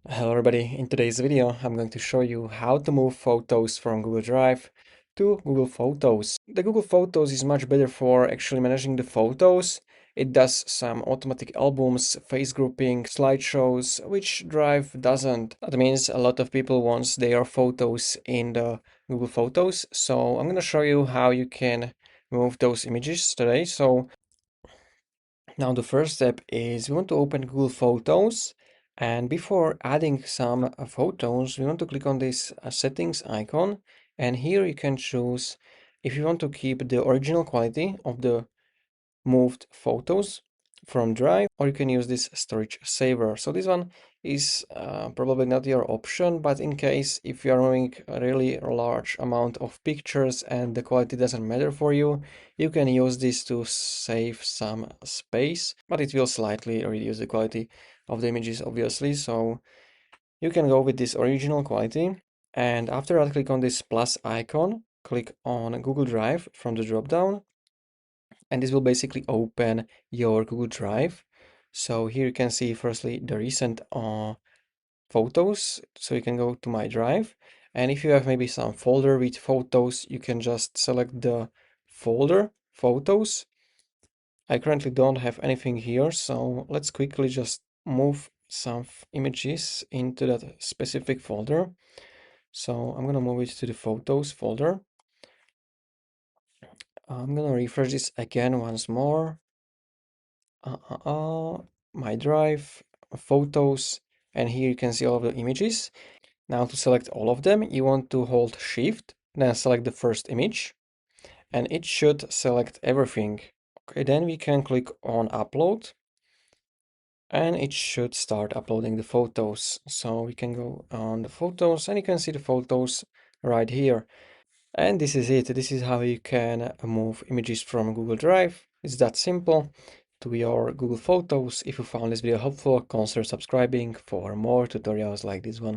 Hello everybody, in today's video I'm going to show you how to move photos from Google Drive to Google Photos. The Google Photos is much better for actually managing the photos. It does some automatic albums, face grouping, slideshows, which Drive doesn't. That means a lot of people want their photos in the Google Photos, so I'm going to show you how you can move those images today. So now the first step is we want to open Google Photos, and before adding some photos we want to click on this settings icon, and here you can choose if you want to keep the original quality of the moved photos from Drive, or you can use this storage saver. So this one is probably not your option, but in case if you are moving a really large amount of pictures and the quality doesn't matter for you, you can use this to save some space, but it will slightly reduce the quality of the images, obviously. So you can go with this original quality, and after that click on this plus icon, click on Google Drive from the drop down, and this will basically open your Google Drive. So here you can see firstly the recent photos. So you can go to my drive, and if you have maybe some folder with photos, you can just select the folder photos. I currently don't have anything here, so let's quickly just move some images into that specific folder. So I'm gonna move it to the photos folder. I'm gonna refresh this again once more. My drive, photos, and here you can see all of the images. Now to select all of them, you want to hold Shift, then select the first image, and it should select everything. Okay, then we can click on Upload, and it should start uploading the photos. So we can go on the photos, and you can see the photos right here. And this is it. This is how you can move images from Google Drive. It's that simple to your Google Photos. If you found this video helpful, consider subscribing for more tutorials like this one.